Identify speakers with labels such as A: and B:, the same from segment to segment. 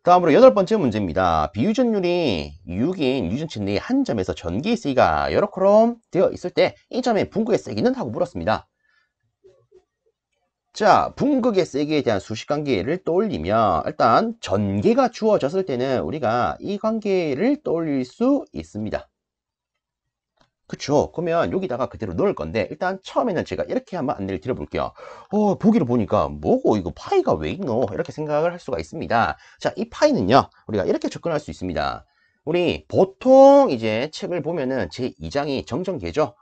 A: 다음으로 8번째 문제입니다. 비유전율이 6인 유전체 내 한 점에서 전기의 세기가 여러 콜롬 되어 있을 때 이 점의 분극의 세기는? 하고 물었습니다. 자, 분극의 세기에 대한 수식관계를 떠올리면 일단 전개가 주어졌을 때는 우리가 이 관계를 떠올릴 수 있습니다. 그쵸? 그러면 여기다가 그대로 넣을 건데 일단 처음에는 제가 이렇게 한번 안내를 드려볼게요. 보기를 보니까 뭐고 이거 파이가 왜 있노? 이렇게 생각을 할 수가 있습니다. 자, 이 파이는요 우리가 이렇게 접근할 수 있습니다. 우리 보통 이제 책을 보면은 제2장이 정전계죠.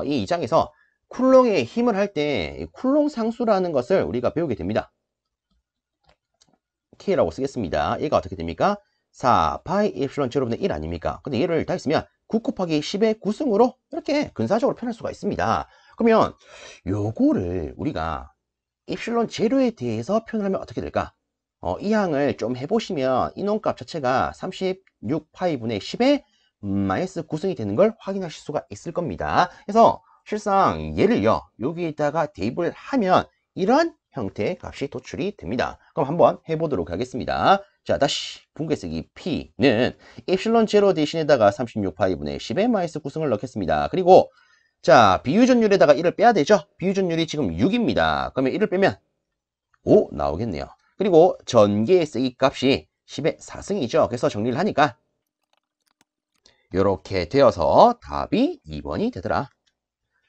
A: 이 2장에서 쿨롱의 힘을 할 때 쿨롱 상수라는 것을 우리가 배우게 됩니다. K라고 쓰겠습니다. 얘가 어떻게 됩니까? 4 파이 엡실론 제로분의 1 아닙니까? 근데 얘를 다 있으면 9 곱하기 10의 9승으로 이렇게 근사적으로 표현할 수가 있습니다. 그러면 요거를 우리가 엡실론 제로에 대해서 표현하면 어떻게 될까? 이 항을 좀 해보시면 이놈값 자체가 36 파이분의 10의 마이너스 9승이 되는 걸 확인하실 수가 있을 겁니다. 그래서 실상 얘를요 여기에다가 대입을 하면 이러한 형태의 값이 도출이 됩니다. 그럼 한번 해보도록 하겠습니다. 자, 다시 분계세기 P는 엡실론 제로 대신에다가 36파이분의 10의 마이너스 9승을 넣겠습니다. 그리고 자, 비유전율에다가 1을 빼야 되죠. 비유전율이 지금 6입니다. 그러면 1을 빼면 5 나오겠네요. 그리고 전개의 세기 값이 10의 4승이죠. 그래서 정리를 하니까 이렇게 되어서 답이 2번이 되더라.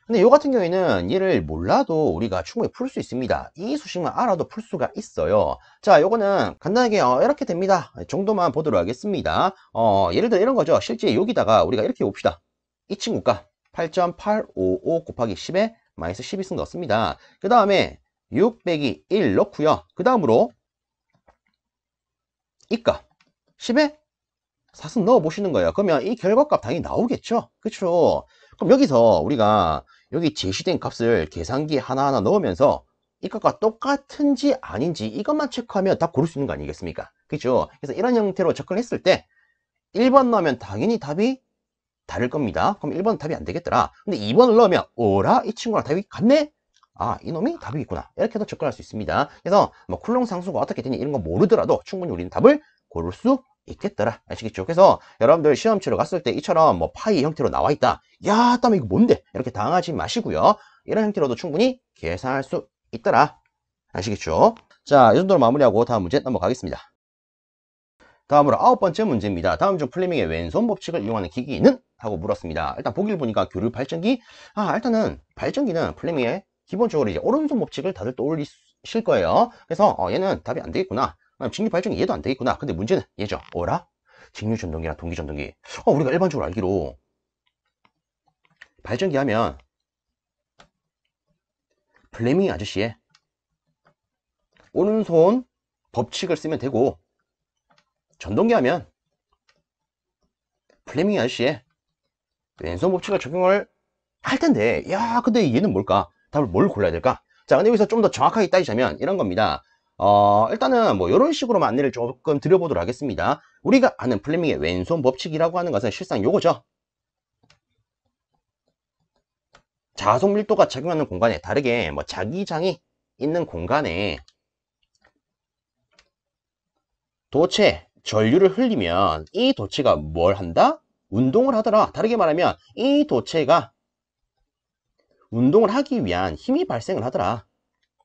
A: 근데 요 같은 경우에는 얘를 몰라도 우리가 충분히 풀 수 있습니다. 이 수식만 알아도 풀 수가 있어요. 자, 요거는 간단하게 이렇게 됩니다 정도만 보도록 하겠습니다. 예를 들어 이런 거죠. 실제 여기다가 우리가 이렇게 봅시다. 이 친구 값 8.855 곱하기 10에 마이너스 12승 넣습니다. 그 다음에 6 빼기 1 넣고요. 그 다음으로 이 값 10에 4승 넣어 보시는 거예요. 그러면 이 결과값 당연히 나오겠죠. 그렇죠. 그럼 여기서 우리가 여기 제시된 값을 계산기에 하나하나 넣으면서 이 값과 똑같은지 아닌지 이것만 체크하면 답 고를 수 있는 거 아니겠습니까? 그죠? 그래서 이런 형태로 접근했을 때 1번 넣으면 당연히 답이 다를 겁니다. 그럼 1번 답이 안 되겠더라. 근데 2번을 넣으면 오라 이 친구랑 답이 같네? 아, 이놈이 답이 있구나. 이렇게도 접근할 수 있습니다. 그래서 뭐 쿨롱 상수가 어떻게 되니 이런 거 모르더라도 충분히 우리는 답을 고를 수 있겠더라. 아시겠죠? 그래서 여러분들 시험 치러 갔을 때 이처럼 뭐 파이 형태로 나와 있다. 야, 땀 이거 뭔데? 이렇게 당하지 마시고요. 이런 형태로도 충분히 계산할 수 있더라. 아시겠죠? 자, 이 정도로 마무리하고 다음 문제 넘어가겠습니다. 다음으로 9번째 문제입니다. 다음 중 플레밍의 왼손 법칙을 이용하는 기기는? 하고 물었습니다. 일단 보기를 보니까 교류 발전기. 일단은 발전기는 플레밍의 기본적으로 이제 오른손 법칙을 다들 떠올리실 거예요. 그래서 얘는 답이 안 되겠구나. 직류 발전기 얘도 안 되겠구나. 근데 문제는 얘죠. 어라? 직류 전동기랑 동기 전동기. 우리가 일반적으로 알기로 발전기 하면 플레밍 아저씨의 오른손 법칙을 쓰면 되고, 전동기 하면 플레밍 아저씨의 왼손 법칙을 적용을 할 텐데, 야, 근데 얘는 뭘까? 답을 뭘 골라야 될까? 자, 근데 여기서 좀 더 정확하게 따지자면 이런 겁니다. 일단은 뭐 이런 식으로만 안내를 조금 드려보도록 하겠습니다. 우리가 아는 플레밍의 왼손 법칙이라고 하는 것은 실상 요거죠. 자속 밀도가 작용하는 공간에 다르게 뭐 자기장이 있는 공간에 도체, 전류를 흘리면 이 도체가 뭘 한다? 운동을 하더라. 다르게 말하면 이 도체가 운동을 하기 위한 힘이 발생을 하더라.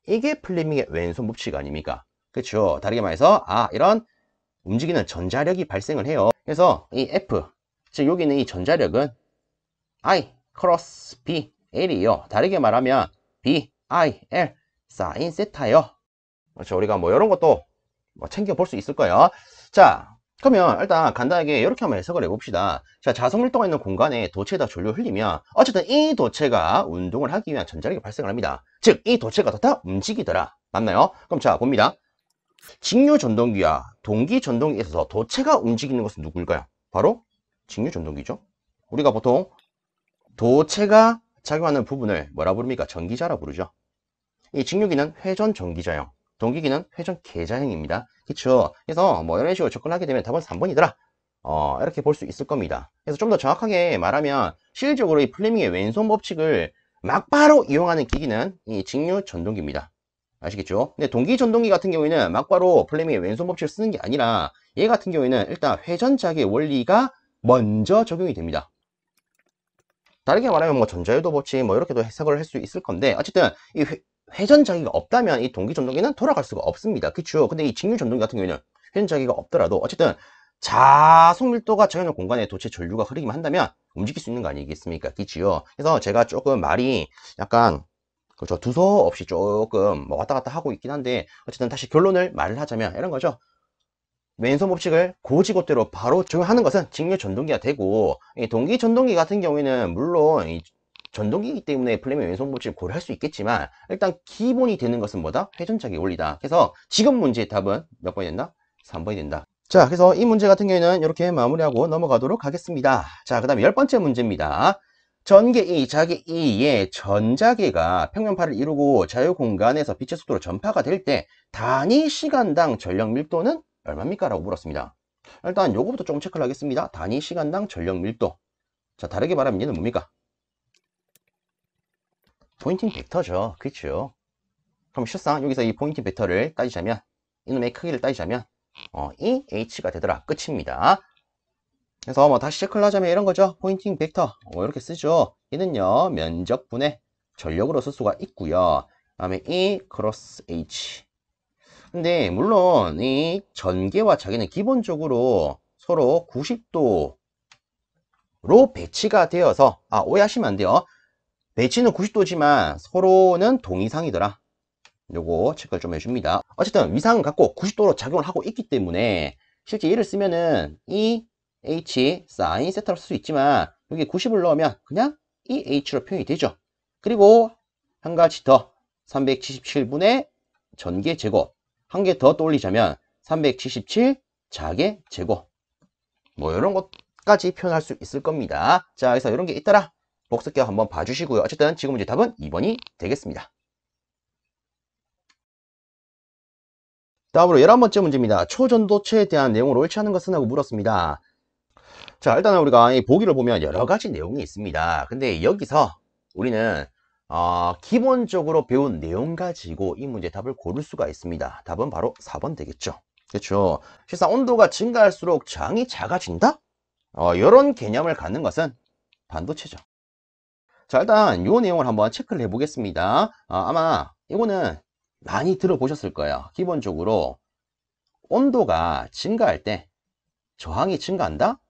A: 이게 플레밍의 왼손 법칙 아닙니까? 그렇죠. 다르게 말해서 이런 움직이는 전자력이 발생을 해요. 그래서 이 F, 즉 여기는 이 전자력은 I 크로스 B L이요. 다르게 말하면 B, I, L 사인 세타요. 그렇죠. 우리가 뭐 이런 것도 뭐 챙겨볼 수 있을 거예요. 자, 그러면 일단 간단하게 이렇게 한번 해석을 해봅시다. 자, 자석밀도가 있는 공간에 도체에다 전류를 흘리면 어쨌든 이 도체가 운동을 하기 위한 전자력이 발생을 합니다. 즉, 이 도체가 다 움직이더라. 맞나요? 그럼 자, 봅니다. 직류 전동기와 동기 전동기에 있어서 도체가 움직이는 것은 누구일까요? 바로 직류 전동기죠. 우리가 보통 도체가 작용하는 부분을 뭐라 부릅니까? 전기자라 부르죠. 이 직류기는 회전 전기자형, 동기기는 회전 계자형입니다. 그쵸? 그래서 뭐 이런 식으로 접근하게 되면 답은 3번이더라. 이렇게 볼 수 있을 겁니다. 그래서 좀 더 정확하게 말하면 실질적으로 이 플레밍의 왼손 법칙을 막바로 이용하는 기기는 이 직류 전동기입니다. 아시겠죠? 근데 동기 전동기 같은 경우에는 막바로 플레밍의 왼손 법칙을 쓰는 게 아니라 얘 같은 경우에는 일단 회전작의 원리가 먼저 적용이 됩니다. 다르게 말하면 뭐 전자유도 법칙 뭐 이렇게도 해석을 할 수 있을 건데 어쨌든 이 회전자기가 없다면 이 동기 전동기는 돌아갈 수가 없습니다. 그쵸? 근데 이 직류 전동기 같은 경우에는 회전자기가 없더라도 어쨌든 자속 밀도가 정해놓은 공간에 도체 전류가 흐르기만 한다면 움직일 수 있는 거 아니겠습니까? 그치요? 그래서 제가 조금 말이 약간 그렇죠. 두서없이 조금 뭐 왔다 갔다 하고 있긴 한데 어쨌든 다시 결론을 말을 하자면 이런 거죠. 왼손 법칙을 고지고대로 바로 적용하는 것은 직류 전동기가 되고 이 동기 전동기 같은 경우에는 물론 이 전동기이기 때문에 플레밍 왼손 법칙을 고려할 수 있겠지만 일단 기본이 되는 것은 뭐다? 회전작의 원리다. 그래서 지금 문제의 답은 몇 번이 된다? 3번이 된다. 자, 그래서 이 문제 같은 경우에는 이렇게 마무리하고 넘어가도록 하겠습니다. 자, 그 다음에 10번째 문제입니다. 전개 E, 자개 E의 전자계가 평면파를 이루고 자유공간에서 빛의 속도로 전파가 될 때 단위 시간당 전력 밀도는 얼마입니까? 라고 물었습니다. 일단 요거부터 조금 체크를 하겠습니다. 단위 시간당 전력 밀도. 자, 다르게 말하면 얘는 뭡니까? 포인팅 벡터죠. 그렇죠. 그럼 실상 여기서 이 포인팅 벡터를 따지자면 이놈의 크기를 따지자면 이 h가 되더라. 끝입니다. 그래서 뭐 다시 체크를 하자면 이런 거죠. 포인팅 벡터 이렇게 쓰죠. 얘는요 면적분의 전력으로 쓸 수가 있고요. 다음에 E 크로스 H. 근데 물론 이 전개와 자개는 기본적으로 서로 90도로 배치가 되어서 오해하시면 안 돼요. 배치는 90도지만 서로는 동이상이더라. 요거 체크를 좀 해줍니다. 어쨌든 위상은 갖고 90도로 작용을 하고 있기 때문에 실제 얘를 쓰면은 이 H 사인 세타로 쓸 수 있지만 여기 90을 넣으면 그냥 이 H로 표현이 되죠. 그리고 한 가지 더 377분의 전개 제곱 한 개 더 떠올리자면 377 자개 제곱 뭐 이런 것까지 표현할 수 있을 겁니다. 자, 그래서 이런 게 있더라. 복습격 한번 봐주시고요. 어쨌든 지금 문제 답은 2번이 되겠습니다. 다음으로 11번째 문제입니다. 초전도체에 대한 내용을 옳지 않은 것은 하고 물었습니다. 자, 일단은 우리가 이 보기를 보면 여러 가지 내용이 있습니다. 근데 여기서 우리는 기본적으로 배운 내용 가지고 이 문제 답을 고를 수가 있습니다. 답은 바로 4번 되겠죠. 그렇죠. 실상 온도가 증가할수록 저항이 작아진다? 이런 개념을 갖는 것은 반도체죠. 자, 일단 이 내용을 한번 체크를 해보겠습니다. 아마 이거는 많이 들어보셨을 거예요. 기본적으로 온도가 증가할 때 저항이 증가한다?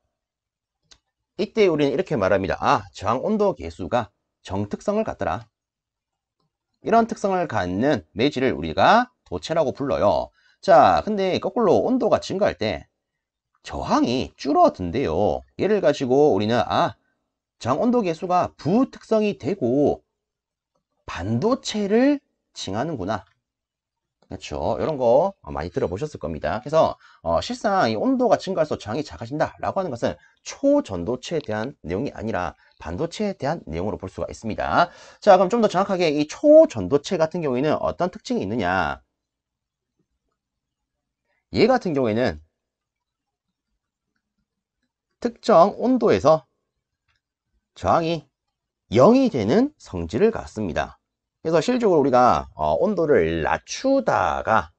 A: 이때 우리는 이렇게 말합니다. 저항 온도 계수가 정특성을 갖더라. 이런 특성을 갖는 매질을 우리가 도체라고 불러요. 자, 근데 거꾸로 온도가 증가할 때 저항이 줄어든대요. 얘를 가지고 우리는 저항 온도 계수가 부특성이 되고 반도체를 칭하는구나. 그렇죠. 이런 거 많이 들어보셨을 겁니다. 그래서 실상 이 온도가 증가할수록 저항이 작아진다 라고 하는 것은 초전도체에 대한 내용이 아니라 반도체에 대한 내용으로 볼 수가 있습니다. 자, 그럼 좀 더 정확하게 이 초전도체 같은 경우에는 어떤 특징이 있느냐? 얘 같은 경우에는 특정 온도에서 저항이 0이 되는 성질을 갖습니다. 그래서 실질적으로 우리가 온도를 낮추다가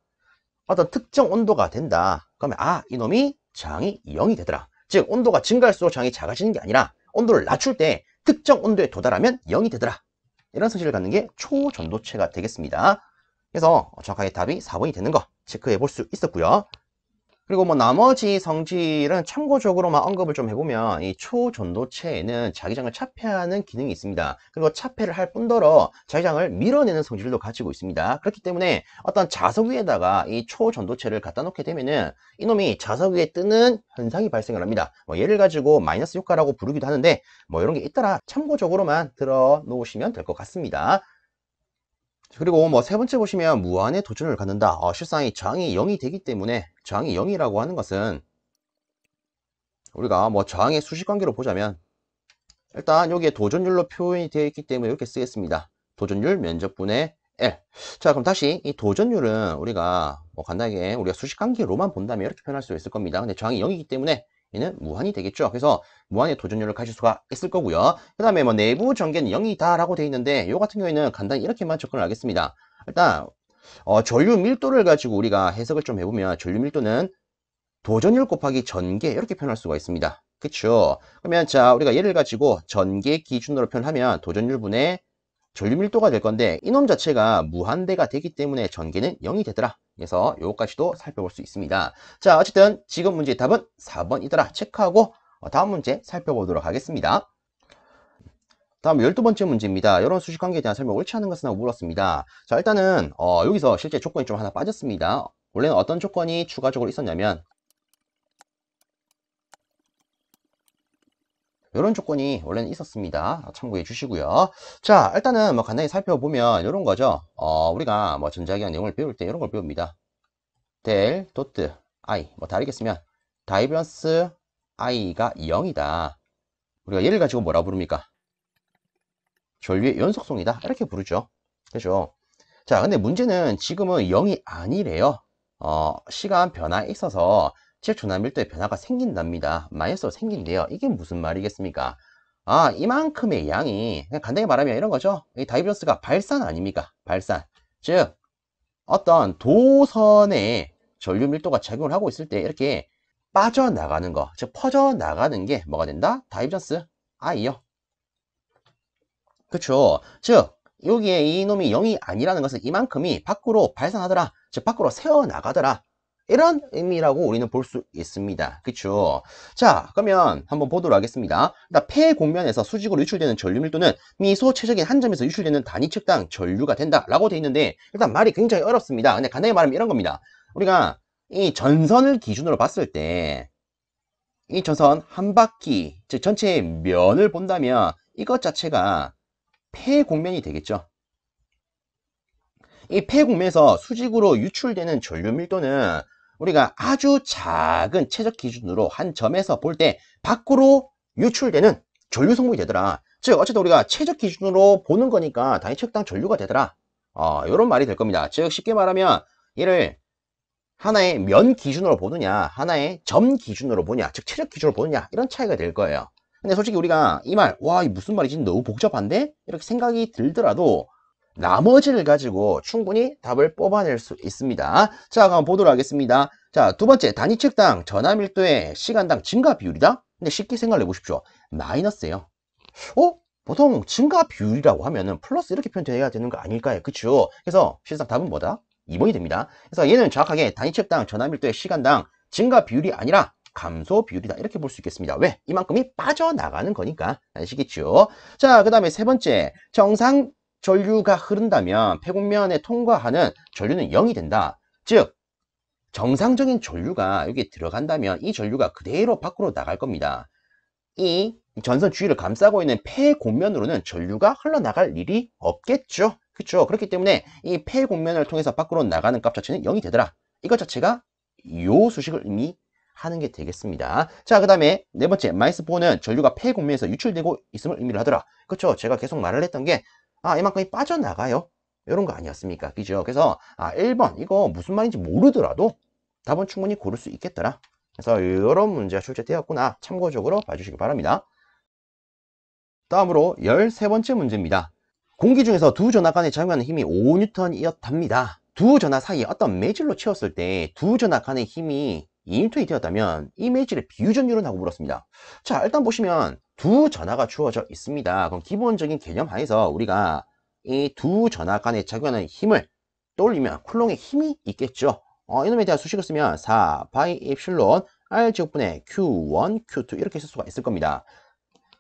A: 어떤 특정 온도가 된다. 그러면 이놈이 저항이 0이 되더라. 즉 온도가 증가할수록 저항이 작아지는 게 아니라 온도를 낮출 때 특정 온도에 도달하면 0이 되더라. 이런 성질을 갖는 게 초전도체가 되겠습니다. 그래서 정확하게 답이 4번이 되는 거 체크해 볼 수 있었고요. 그리고 뭐 나머지 성질은 참고적으로만 언급을 좀 해보면 이 초전도체에는 자기장을 차폐하는 기능이 있습니다. 그리고 차폐를 할 뿐더러 자기장을 밀어내는 성질도 가지고 있습니다. 그렇기 때문에 어떤 자석 위에다가 이 초전도체를 갖다 놓게 되면은 이놈이 자석 위에 뜨는 현상이 발생을 합니다. 뭐 얘를 가지고 마이너스 효과라고 부르기도 하는데 뭐 이런 게 있더라. 참고적으로만 들어 놓으시면 될 것 같습니다. 그리고 뭐 세 번째 보시면 무한의 도전을 갖는다. 실상 이 저항이 0이 되기 때문에 저항이 0이라고 하는 것은 우리가 뭐 저항의 수식관계로 보자면 일단 여기에 도전율로 표현이 되어 있기 때문에 이렇게 쓰겠습니다. 도전율 면적분의 L. 자, 그럼 다시 이 도전율은 우리가 뭐 간단하게 우리가 수식관계로만 본다면 이렇게 표현할 수 있을 겁니다. 근데 저항이 0이기 때문에 얘는 무한이 되겠죠. 그래서 무한의 도전율을 가질 수가 있을 거고요. 그 다음에 뭐 내부 전개는 0이다 라고 되어 있는데 이 같은 경우에는 간단히 이렇게만 접근을 하겠습니다. 일단 전류 밀도를 가지고 우리가 해석을 좀 해보면 전류 밀도는 도전율 곱하기 전개 이렇게 표현할 수가 있습니다. 그쵸? 그러면 자 우리가 얘를 가지고 전개 기준으로 표현하면 도전율분의 전류 밀도가 될 건데 이놈 자체가 무한대가 되기 때문에 전개는 0이 되더라. 그래서 요거까지도 살펴볼 수 있습니다. 자 어쨌든 지금 문제의 답은 4번이더라 체크하고 다음 문제 살펴보도록 하겠습니다. 다음 12번째 문제입니다. 이런 수식관계에 대한 설명 옳지 않은 것은 하고 물었습니다. 자 일단은 여기서 실제 조건이 좀 하나 빠졌습니다. 원래는 어떤 조건이 추가적으로 있었냐면 이런 조건이 원래는 있었습니다. 참고해 주시고요. 자 일단은 뭐 간단히 살펴보면 이런 거죠. 우리가 뭐 전자기학 내용을 배울 때 이런 걸 배웁니다. 델 도트 I 뭐 다르게 쓰면 다이버런스 I가 0이다. 우리가 얘를 가지고 뭐라 부릅니까? 전류의 연속성이다 이렇게 부르죠. 그죠? 자 근데 문제는 지금은 0이 아니래요. 시간 변화에 있어서 즉 전압밀도의 변화가 생긴답니다. 마이너스로 생긴대요. 이게 무슨 말이겠습니까? 이만큼의 양이 그냥 간단히 말하면 이런 거죠. 이 다이버런스가 발산 아닙니까? 발산. 즉 어떤 도선에 전류 밀도가 작용을 하고 있을 때 이렇게 빠져나가는 거, 즉 퍼져나가는 게 뭐가 된다? 다이버런스 I요. 그쵸? 즉 여기에 이놈이 0이 아니라는 것은 이만큼이 밖으로 발산하더라, 즉 밖으로 새어나가더라, 이런 의미라고 우리는 볼 수 있습니다. 그쵸? 자 그러면 한번 보도록 하겠습니다. 폐곡면에서 수직으로 유출되는 전류 밀도는 미소 최적인 한 점에서 유출되는 단위 측당 전류가 된다 라고 되어 있는데 일단 말이 굉장히 어렵습니다. 근데 간단히 말하면 이런 겁니다. 우리가 이 전선을 기준으로 봤을 때 이 전선 한 바퀴, 즉 전체의 면을 본다면 이것 자체가 폐곡면이 되겠죠. 이 폐곡면에서 수직으로 유출되는 전류 밀도는 우리가 아주 작은 최적 기준으로 한 점에서 볼 때 밖으로 유출되는 전류 성분이 되더라. 즉 어쨌든 우리가 최적 기준으로 보는 거니까 단위 측당 전류가 되더라. 이런 말이 될 겁니다. 즉 쉽게 말하면 얘를 하나의 면 기준으로 보느냐 하나의 점 기준으로 보냐, 즉 최적 기준으로 보느냐, 이런 차이가 될 거예요. 근데 솔직히 우리가 이 말, 와, 이 무슨 말이지? 너무 복잡한데? 이렇게 생각이 들더라도 나머지를 가지고 충분히 답을 뽑아낼 수 있습니다. 자, 그럼 보도록 하겠습니다. 자, 두 번째, 단위 측당 전압 밀도의 시간당 증가 비율이다? 근데 쉽게 생각을 해보십시오. 마이너스예요. 보통 증가 비율이라고 하면은 플러스 이렇게 표현돼야 되는 거 아닐까요? 그쵸? 그래서 실상 답은 뭐다? 2번이 됩니다. 그래서 얘는 정확하게 단위 측당 전압 밀도의 시간당 증가 비율이 아니라 감소 비율이다 이렇게 볼 수 있겠습니다. 왜? 이만큼이 빠져나가는 거니까. 아시겠죠? 자, 그 다음에 세 번째, 정상 전류가 흐른다면 폐곡면에 통과하는 전류는 0이 된다. 즉 정상적인 전류가 여기에 들어간다면 이 전류가 그대로 밖으로 나갈 겁니다. 이 전선 주위를 감싸고 있는 폐곡면으로는 전류가 흘러나갈 일이 없겠죠. 그렇죠? 그렇기 때문에 이 폐곡면을 통해서 밖으로 나가는 값 자체는 0이 되더라. 이것 자체가 요 수식을 의미하는 게 되겠습니다. 자, 그 다음에 네 번째, -4는 전류가 폐곡면에서 유출되고 있음을 의미를 하더라. 그렇죠? 제가 계속 말을 했던 게 이만큼이 빠져나가요. 이런 거 아니었습니까? 그죠? 그래서 1번 이거 무슨 말인지 모르더라도 답은 충분히 고를 수 있겠더라. 그래서 이런 문제가 출제되었구나 참고적으로 봐주시기 바랍니다. 다음으로 13번째 문제입니다. 공기 중에서 두 전하 간에 작용하는 힘이 5N이었답니다. 두 전하 사이에 어떤 매질로 채웠을 때 두 전하 간의 힘이 2N이 되었다면 이 매질의 비유전율은 하고 물었습니다. 자, 일단 보시면 두 전하가 주어져 있습니다. 그럼 기본적인 개념 하에서 우리가 이 두 전하 간에 작용하는 힘을 떠올리면 쿨롱의 힘이 있겠죠. 이놈에 대한 수식을 쓰면 4 바이 엡실론 R 제곱분의 Q1, Q2 이렇게 쓸 수가 있을 겁니다.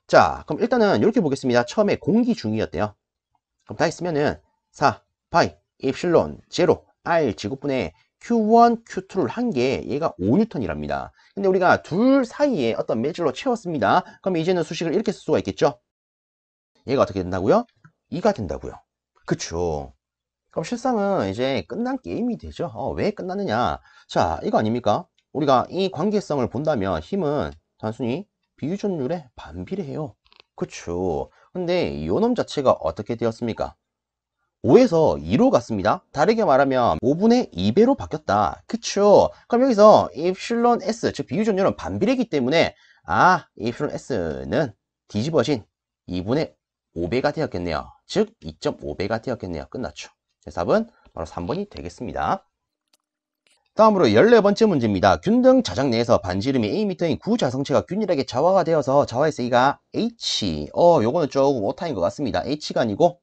A: 자, 그럼 일단은 이렇게 보겠습니다. 처음에 공기 중이었대요. 그럼 다 했으면은 4 바이 엡실론 제로 R 제곱분의 Q1, Q2를 한 게 얘가 5N이랍니다. 근데 우리가 둘 사이에 어떤 매질로 채웠습니다. 그럼 이제는 수식을 이렇게 쓸 수가 있겠죠? 얘가 어떻게 된다고요? 2가 된다고요. 그쵸? 그럼 실상은 이제 끝난 게임이 되죠. 왜 끝났느냐? 자, 이거 아닙니까? 우리가 이 관계성을 본다면 힘은 단순히 비유전율에 반비례해요. 그쵸? 근데 요놈 자체가 어떻게 되었습니까? 5에서 2로 갔습니다. 다르게 말하면 5분의 2배로 바뀌었다. 그쵸? 그럼 여기서 입실론 S, 즉 비유전율은 반비례이기 때문에 입실론 S는 뒤집어진 2분의 5배가 되었겠네요. 즉 2.5배가 되었겠네요. 끝났죠. 제 답은 바로 3번이 되겠습니다. 다음으로 14번째 문제입니다. 균등 자작 내에서 반지름이 Am인 구자성체가 균일하게 좌화가 되어서 좌화의 세기가 H. 요거는 조금 오타인 것 같습니다. H가 아니고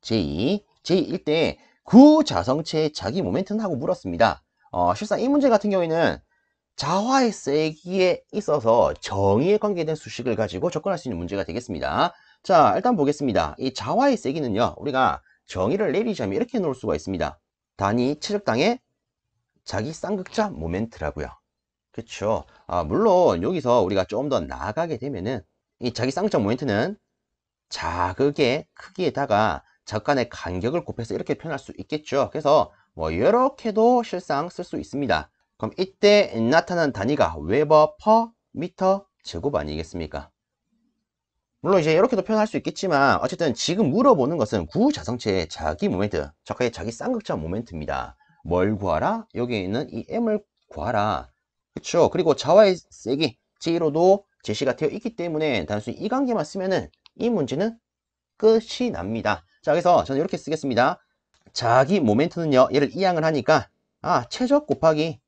A: J일 때 구자성체의 자기 모멘트는 하고 물었습니다. 실상 이 문제 같은 경우에는 자화의 세기에 있어서 정의에 관계된 수식을 가지고 접근할 수 있는 문제가 되겠습니다. 자, 일단 보겠습니다. 이 자화의 세기는요, 우리가 정의를 내리자면 이렇게 놓을 수가 있습니다. 단위 최적당의 자기 쌍극자 모멘트라고요. 그쵸? 물론 여기서 우리가 좀 더 나아가게 되면은 이 자기 쌍극자 모멘트는 자극의 크기에다가 자극간의 간격을 곱해서 이렇게 표현할 수 있겠죠. 그래서 뭐 이렇게도 실상 쓸 수 있습니다. 그럼 이때 나타난 단위가 웨버 퍼 미터 제곱 아니겠습니까? 물론 이제 이렇게도 표현할 수 있겠지만 어쨌든 지금 물어보는 것은 구자성체의 자기 모멘트, 적하의 자기 쌍극자 모멘트입니다. 뭘 구하라? 여기에 있는 이 m을 구하라. 그쵸? 그리고 자화의 세기 J로도 제시가 되어 있기 때문에 단순히 이 관계만 쓰면은 이 문제는 끝이 납니다. 자, 그래서 저는 이렇게 쓰겠습니다. 자기 모멘트는요, 얘를 이항을 하니까 최적 곱하기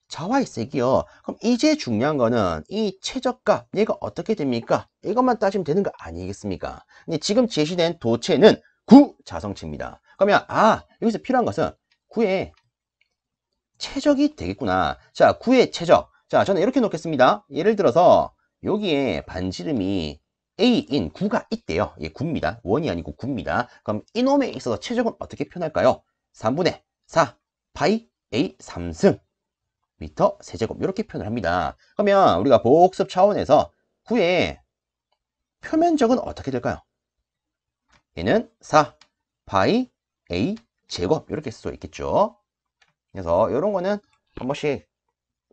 A: 자화의 세기요. 그럼 이제 중요한 거는 이 최저값 얘가 어떻게 됩니까? 이것만 따지면 되는 거 아니겠습니까? 근데 지금 제시된 도체는 구자성체입니다. 그러면 여기서 필요한 것은 구의 최적이 되겠구나. 자, 구의 최적. 자, 저는 이렇게 놓겠습니다. 예를 들어서 여기에 반지름이 A인 구가 있대요. 예, 구입니다. 원이 아니고 구입니다. 그럼 이놈에 있어서 최적은 어떻게 표현할까요? 3분의 4 파이 A 3승 미터 세제곱 이렇게 표현을 합니다. 그러면 우리가 복습 차원에서 구의 표면적은 어떻게 될까요? 얘는 4 파이 A 제곱 이렇게 쓸 수 있겠죠. 그래서 이런 거는 한 번씩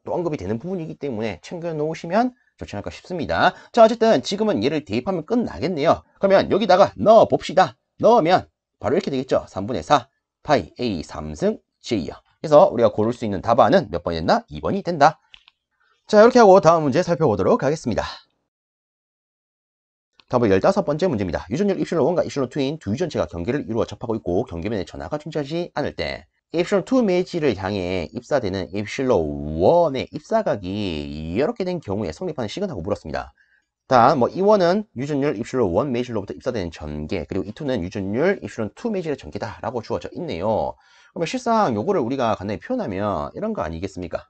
A: 또 언급이 되는 부분이기 때문에 챙겨 놓으시면 좋지 않을까 싶습니다. 자, 어쨌든 지금은 얘를 대입하면 끝나겠네요. 그러면 여기다가 넣어 봅시다. 넣으면 바로 이렇게 되겠죠. 3분의 4 파이 A 3승 J요. 그래서 우리가 고를 수 있는 답안은 몇 번이 됐나? 2번이 된다. 자, 이렇게 하고 다음 문제 살펴보도록 하겠습니다. 다음은 15번째 문제입니다. 유전율 입실론 1과 입실론 2인 두 유전체가 경계를 이루어 접하고 있고 경계면에 전하가 존재하지 않을 때 입실론 2 매지를 향해 입사되는 입실론 1의 입사각이 이렇게 된 경우에 성립하는 식은 하고 물었습니다. 일단 이 1은 유전율 입실론 1 매질로부터 입사되는 전개, 그리고 이 2는 유전율 입실론 2 매질의 전개다 라고 주어져 있네요. 그러면 실상 요거를 우리가 간단히 표현하면 이런 거 아니겠습니까?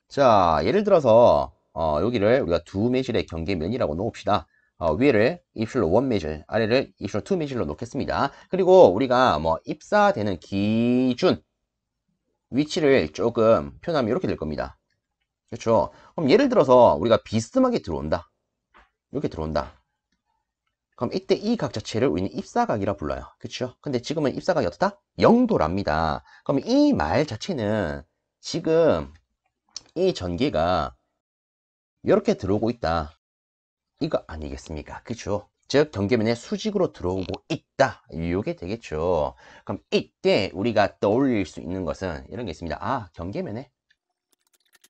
A: 자, 예를 들어서 여기를 우리가 두 매질의 경계면이라고 놓읍시다. 위를 입실로 1 매질, 아래를 입실로 2 매질로 놓겠습니다. 그리고 우리가 입사되는 기준 위치를 조금 표현하면 이렇게 될 겁니다. 그렇죠? 그럼 예를 들어서 우리가 비스듬하게 들어온다. 이렇게 들어온다. 그럼 이때 이 각 자체를 우리는 입사각이라 불러요. 그렇죠? 근데 지금은 입사각이 어떻다? 0도랍니다. 그럼 이 말 자체는 지금 이 전개가 이렇게 들어오고 있다. 이거 아니겠습니까? 그죠? 즉 경계면에 수직으로 들어오고 있다. 이게 되겠죠. 그럼 이때 우리가 떠올릴 수 있는 것은 이런 게 있습니다. 경계면에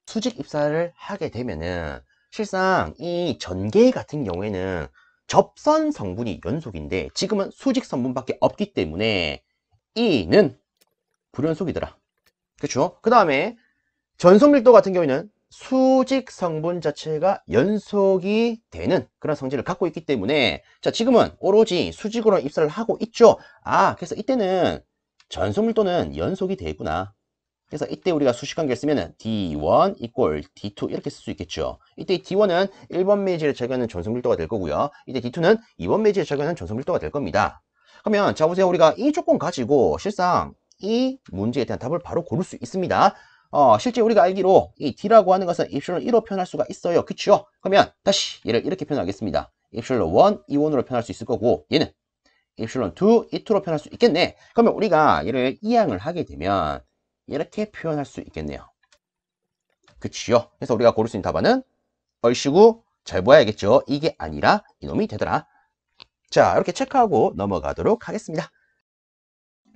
A: 수직 입사를 하게 되면은 실상 이 전개 같은 경우에는 접선 성분이 연속인데 지금은 수직 성분밖에 없기 때문에 이는 불연속이더라. 그렇죠? 그 다음에 전속 밀도 같은 경우에는 수직 성분 자체가 연속이 되는 그런 성질을 갖고 있기 때문에 자, 지금은 오로지 수직으로 입사를 하고 있죠. 그래서 이때는 전속 밀도는 연속이 되겠구나. 그래서 이때 우리가 수식관계를 쓰면 D1 equal D2 이렇게 쓸 수 있겠죠. 이때 D1은 1번 매질에 적용하는 전속 밀도가 될 거고요. 이때 D2는 2번 매질에 적용하는 전속 밀도가 될 겁니다. 그러면 자 보세요. 우리가 이 조건 가지고 실상 이 문제에 대한 답을 바로 고를 수 있습니다. 실제 우리가 알기로 이 D라고 하는 것은 입실론 1로 표현할 수가 있어요. 그쵸? 그러면 다시 얘를 이렇게 표현하겠습니다. 입실론 1, E1으로 표현할 수 있을 거고 얘는 입실론 2, E2로 표현할 수 있겠네. 그러면 우리가 얘를 이항을 하게 되면 이렇게 표현할 수 있겠네요. 그치요? 그래서 우리가 고를 수 있는 답안은 얼씨구 잘 보아야겠죠. 이게 아니라 이놈이 되더라. 자, 이렇게 체크하고 넘어가도록 하겠습니다.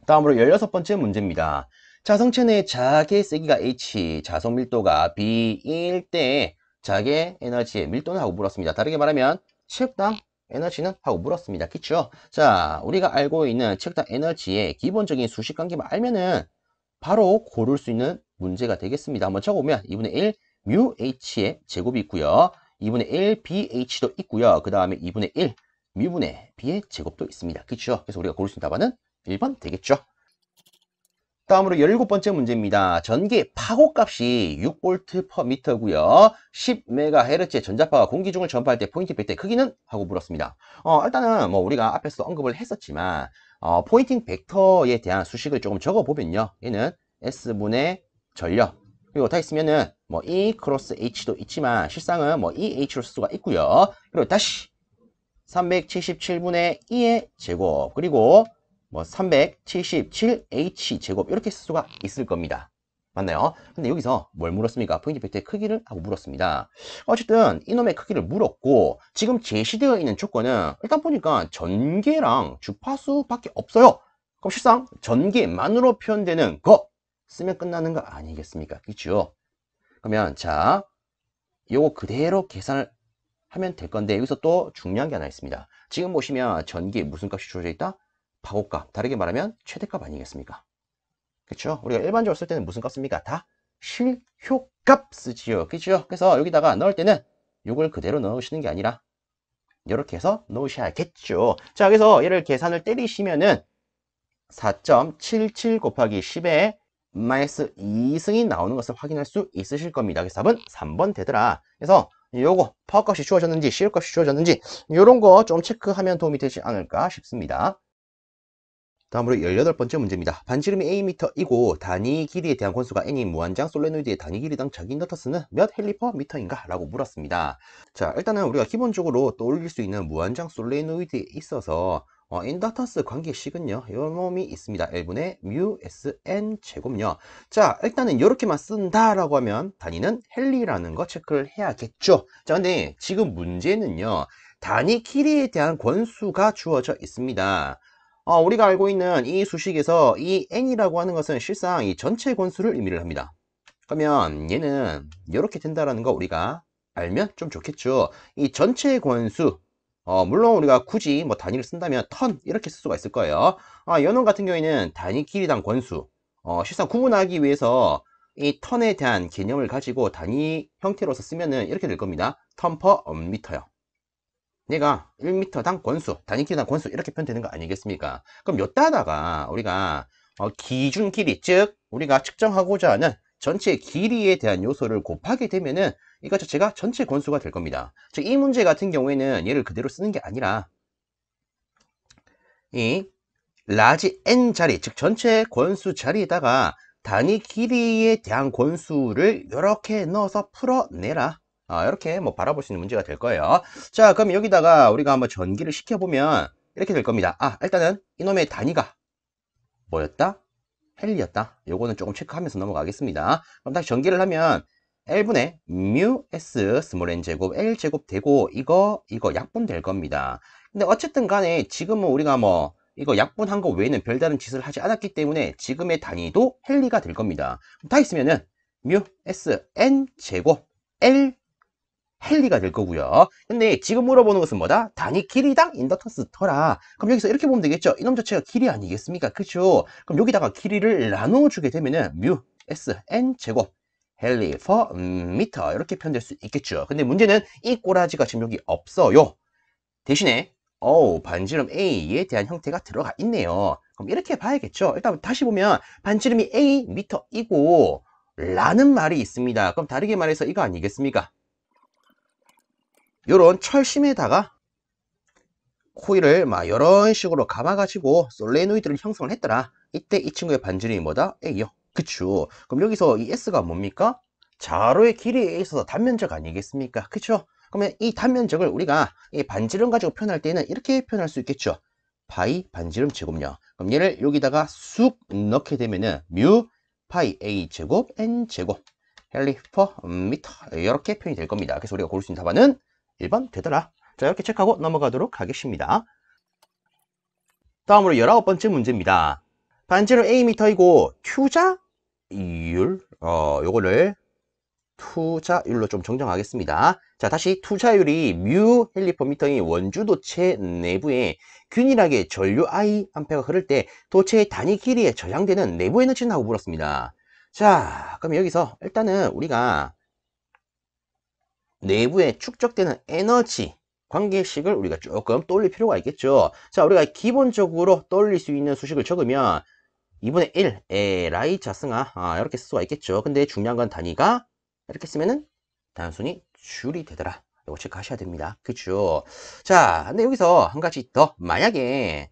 A: 다음으로 16번째 문제입니다. 자성체 내 자기의 세기가 H, 자성 밀도가 B일 때 자기의 에너지의 밀도는 하고 물었습니다. 다르게 말하면 체육당 에너지는? 하고 물었습니다. 그쵸? 자, 우리가 알고 있는 체육당 에너지의 기본적인 수식 관계만 알면은 바로 고를 수 있는 문제가 되겠습니다. 한번 적어보면 2분의 1 뮤 h의 제곱이 있고요. 2분의 1 bh도 있고요. 그 다음에 2분의 1 뮤분의 b의 제곱도 있습니다. 그쵸? 그래서 우리가 고를 수 있는 답안은 1번 되겠죠? 다음으로 17번째 문제입니다. 전기 파고값이 6V/m 고요. 10MHz의 전자파가 공기 중을 전파할 때 포인팅 벡터의 크기는? 하고 물었습니다. 일단은 뭐 우리가 앞에서 언급을 했었지만 포인팅 벡터에 대한 수식을 조금 적어보면요. 얘는 S분의 전력 그리고 다 있으면은 뭐 E 크로스 H도 있지만 실상은 뭐 EH로 쓸 수가 있고요. 그리고 다시 377분의 2의 제곱 그리고 뭐 377h 제곱 이렇게 쓸 수가 있을 겁니다. 맞나요? 근데 여기서 뭘 물었습니까? 포인트 벡터의 크기를 하고 물었습니다. 어쨌든 이놈의 크기를 물었고 지금 제시되어 있는 조건은 일단 보니까 전개랑 주파수밖에 없어요. 그럼 실상 전개만으로 표현되는 거 쓰면 끝나는 거 아니겠습니까? 그렇죠? 그러면 자 요거 그대로 계산을 하면 될 건데 여기서 또 중요한 게 하나 있습니다. 지금 보시면 전기에 무슨 값이 주어져 있다? 파고값. 다르게 말하면 최대값 아니겠습니까? 그렇죠? 우리가 일반적으로 쓸 때는 무슨 값 씁니까? 다 실효값 쓰지요. 그렇죠? 그래서 여기다가 넣을 때는 이걸 그대로 넣으시는 게 아니라 이렇게 해서 넣으셔야겠죠. 자, 그래서 얘를 계산을 때리시면은 4.77 곱하기 10에 마이너스 2승이 나오는 것을 확인할 수 있으실 겁니다. 그래서 답은 3번 되더라. 그래서 요거 파워값이 주어졌는지 시효값이 주어졌는지 요런 거 좀 체크하면 도움이 되지 않을까 싶습니다. 다음으로 18번째 문제입니다. 반지름이 Am이고 단위 길이에 대한 권수가 N인 무한장 솔레노이드의 단위 길이당 자기 인덕터스는 몇 헬리퍼미터인가? 라고 물었습니다. 자, 일단은 우리가 기본적으로 떠올릴 수 있는 무한장 솔레노이드에 있어서 인덕터스 관계식은요, 요 놈이 있습니다. L분의 뮤 Sn 제곱요. 자, 일단은 이렇게만 쓴다라고 하면 단위는 헬리라는 거 체크를 해야겠죠. 자, 근데 지금 문제는요, 단위 길이에 대한 권수가 주어져 있습니다. 우리가 알고 있는 이 수식에서 이 n이라고 하는 것은 실상 이 전체 권수를 의미를 합니다. 그러면 얘는 이렇게 된다라는 거 우리가 알면 좀 좋겠죠. 이 전체 권수, 물론 우리가 굳이 뭐 단위를 쓴다면 턴 이렇게 쓸 수가 있을 거예요. 연원 같은 경우에는 단위 길이당 권수, 실상 구분하기 위해서 이 턴에 대한 개념을 가지고 단위 형태로서 쓰면은 이렇게 될 겁니다. 턴 퍼 미터요. 얘가 1m당 권수, 단위 길이당 권수 이렇게 표현되는 거 아니겠습니까? 그럼 요따다가 우리가 기준 길이, 즉 우리가 측정하고자 하는 전체 길이에 대한 요소를 곱하게 되면은 이거 자체가 전체 권수가 될 겁니다. 즉 이 문제 같은 경우에는 얘를 그대로 쓰는 게 아니라 이 라지 n 자리, 즉 전체 권수 자리에다가 단위 길이에 대한 권수를 이렇게 넣어서 풀어내라. 이렇게 뭐 바라볼 수 있는 문제가 될 거예요. 자, 그럼 여기다가 우리가 한번 전기를 시켜보면 이렇게 될 겁니다. 일단은 이놈의 단위가 뭐였다? 헬리였다. 요거는 조금 체크하면서 넘어가겠습니다. 그럼 다시 전기를 하면 L분의 뮤 S 스몰 n 제곱 L 제곱 되고 이거 약분 될 겁니다. 근데 어쨌든 간에 지금은 우리가 뭐 이거 약분한 거 외에는 별다른 짓을 하지 않았기 때문에 지금의 단위도 헬리가 될 겁니다. 다 있으면은 뮤 S n 제곱 L 헬리가 될 거고요. 근데 지금 물어보는 것은 뭐다? 단위 길이당 인덕턴스 터라. 그럼 여기서 이렇게 보면 되겠죠? 이놈 자체가 길이 아니겠습니까? 그렇죠? 그럼 여기다가 길이를 나눠주게 되면은 뮤 S n 제곱 헬리 퍼 미터 이렇게 표현될 수 있겠죠. 근데 문제는 이 꼬라지가 지금 여기 없어요. 대신에 반지름 A에 대한 형태가 들어가 있네요. 그럼 이렇게 봐야겠죠. 일단 다시 보면 반지름이 A 미터이고 라는 말이 있습니다. 그럼 다르게 말해서 이거 아니겠습니까? 요런 철심에다가 코일을 막 이런 식으로 감아가지고 솔레노이드를 형성을 했더라. 이때 이 친구의 반지름이 뭐다? A요. 그쵸. 그럼 여기서 이 S가 뭡니까? 자로의 길이에 있어서 단면적 아니겠습니까? 그쵸? 그러면 이 단면적을 우리가 이 반지름 가지고 표현할 때는 이렇게 표현할 수 있겠죠. 파이 반지름 제곱요. 그럼 얘를 여기다가 쑥 넣게 되면은 뮤 파이 A 제곱 N 제곱 헬리 퍼 미터 이렇게 표현이 될 겁니다. 그래서 우리가 고를 수 있는 답안은 1번 되더라. 자, 이렇게 체크하고 넘어가도록 하겠습니다. 다음으로 19번째 문제입니다. 반지름 Am이고 Q자 이율 요거를 투자율로 좀 정정하겠습니다. 자, 다시 투자율이 뮤 헬리퍼미터의 원주 도체 내부에 균일하게 전류 I 암페가 흐를 때 도체의 단위 길이에 저장되는 내부 에너지는 하고 물었습니다. 자, 그럼 여기서 일단은 우리가 내부에 축적되는 에너지 관계식을 우리가 조금 떠올릴 필요가 있겠죠. 자, 우리가 기본적으로 떠올릴 수 있는 수식을 적으면 2분의 1 에라이 자승아 이렇게 쓸 수가 있겠죠. 근데 중요한 건 단위가 이렇게 쓰면은 단순히 줄이 되더라. 이거 체크하셔야 됩니다. 그쵸? 자, 근데 여기서 한 가지 더, 만약에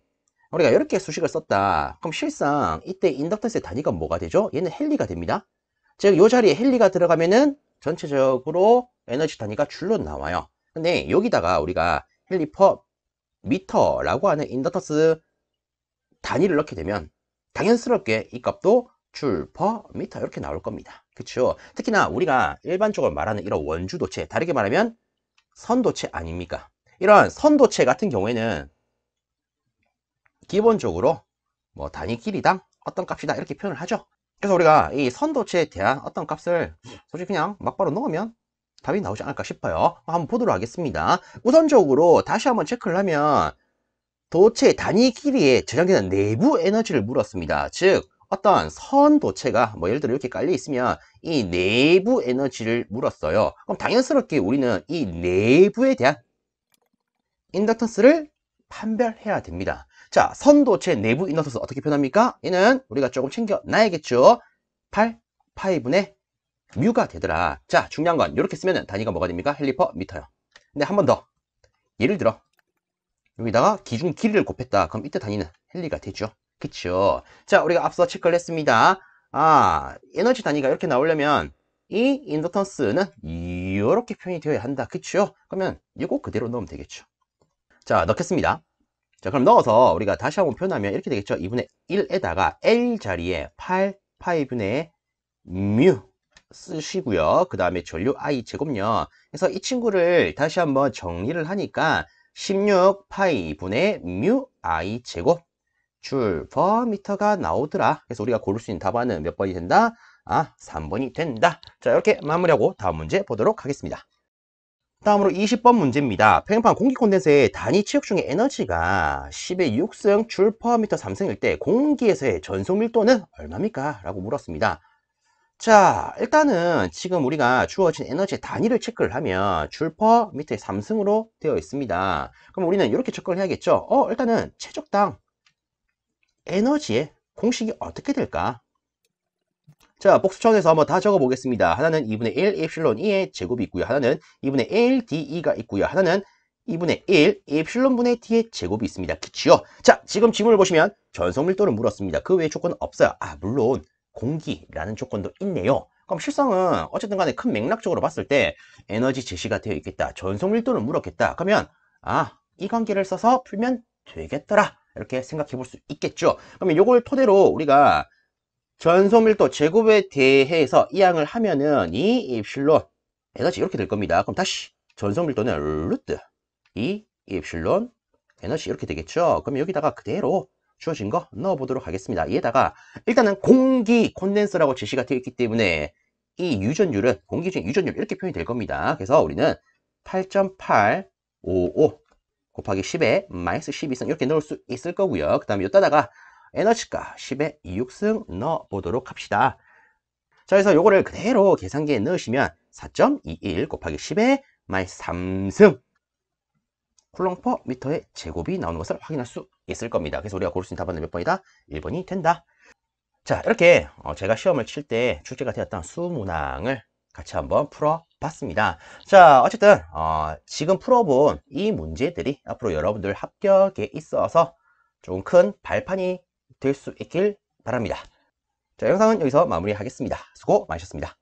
A: 우리가 이렇게 수식을 썼다. 그럼 실상 이때 인덕턴스의 단위가 뭐가 되죠? 얘는 헨리가 됩니다. 즉, 이 자리에 헨리가 들어가면은 전체적으로 에너지 단위가 줄로 나와요. 근데 여기다가 우리가 헨리 퍼 미터라고 하는 인덕턴스 단위를 넣게 되면 당연스럽게 이 값도 줄 퍼 미터 이렇게 나올 겁니다. 그쵸? 특히나 우리가 일반적으로 말하는 이런 원주도체, 다르게 말하면 선도체 아닙니까? 이런 선도체 같은 경우에는 기본적으로 뭐 단위 길이당 어떤 값이다 이렇게 표현을 하죠. 그래서 우리가 이 선도체에 대한 어떤 값을 솔직히 그냥 막바로 넣으면 답이 나오지 않을까 싶어요. 한번 보도록 하겠습니다. 우선적으로 다시 한번 체크를 하면 도체 단위 길이에 저장되는 내부 에너지를 물었습니다. 즉 어떤 선 도체가 뭐 예를 들어 이렇게 깔려 있으면 이 내부 에너지를 물었어요. 그럼 당연스럽게 우리는 이 내부에 대한 인덕턴스를 판별해야 됩니다. 자, 선도체 내부 인덕턴스 어떻게 표현합니까? 얘는 우리가 조금 챙겨 놔야겠죠. 8 파이분의 뮤가 되더라. 자, 중요한 건 이렇게 쓰면 단위가 뭐가 됩니까? 헬리퍼 미터요. 근데 한 번 더 예를 들어 여기다가 기준 길이를 곱했다. 그럼 이때 단위는 헨리가 되죠. 그쵸? 자, 우리가 앞서 체크를 했습니다. 에너지 단위가 이렇게 나오려면 이 인덕턴스는 이렇게 표현이 되어야 한다. 그쵸? 그러면 이거 그대로 넣으면 되겠죠. 자, 넣겠습니다. 자, 그럼 넣어서 우리가 다시 한번 표현하면 이렇게 되겠죠. 2분의 1에다가 L 자리에 8 파이분의 뮤 쓰시고요. 그 다음에 전류 I 제곱요. 그래서 이 친구를 다시 한번 정리를 하니까 16 파이분의 뮤 I 제곱 줄 퍼 미터가 나오더라. 그래서 우리가 고를 수 있는 답안은 몇 번이 된다? 3번이 된다. 자, 이렇게 마무리하고 다음 문제 보도록 하겠습니다. 다음으로 20번 문제입니다. 평형판 공기 콘덴서의 단위 치역 중의 에너지가 10의 6승 줄 퍼 미터 3승일 때 공기에서의 전속 밀도는 얼마입니까? 라고 물었습니다. 자, 일단은 지금 우리가 주어진 에너지의 단위를 체크를 하면 줄 퍼 미터의 3승으로 되어 있습니다. 그럼 우리는 이렇게 접근을 해야겠죠. 일단은 최적당 에너지의 공식이 어떻게 될까? 자, 복수 차원에서 한번 다 적어 보겠습니다. 하나는 2분의 1 엡실론 E의 제곱이 있고요. 하나는 2분의 1 DE가 있고요. 하나는 2분의 1 엡실론 분의 T의 제곱이 있습니다. 그치요? 자, 지금 지문을 보시면 전속 밀도를 물었습니다. 그 외에 조건은 없어요. 물론 공기라는 조건도 있네요. 그럼 실상은 어쨌든 간에 큰 맥락적으로 봤을 때 에너지 제시가 되어 있겠다. 전속 밀도를 물었겠다. 그러면 이 관계를 써서 풀면 되겠더라. 이렇게 생각해 볼 수 있겠죠. 그러면 이걸 토대로 우리가 전속 밀도 제곱에 대해서 이항을 하면은 이 입실론 에너지 이렇게 될 겁니다. 그럼 다시 전속 밀도는 루트 이 입실론 에너지 이렇게 되겠죠. 그럼 여기다가 그대로 주어진 거 넣어 보도록 하겠습니다. 얘에다가 일단은 공기 콘덴서라고 제시가 되어 있기 때문에 이 유전율은 공기 중에 유전율 이렇게 표현이 될 겁니다. 그래서 우리는 8.855 곱하기 10에 마이너스 12승 이렇게 넣을 수 있을 거고요. 그 다음에 여기다가 에너지가 10의 2육승 넣어 보도록 합시다. 자, 그래서 요거를 그대로 계산기에 넣으시면 4.21 곱하기 10의 마이너스 3승 쿨롱 퍼 미터의 제곱이 나오는 것을 확인할 수 있을 겁니다. 그래서 우리가 고를 수 있는 답안은 몇 번이다? 1번이 된다. 자, 이렇게 제가 시험을 칠 때 출제가 되었던 수문항을 같이 한번 풀어봤습니다. 자, 어쨌든 지금 풀어본 이 문제들이 앞으로 여러분들 합격에 있어서 좀 큰 발판이 될 수 있길 바랍니다. 자, 영상은 여기서 마무리하겠습니다. 수고 많으셨습니다.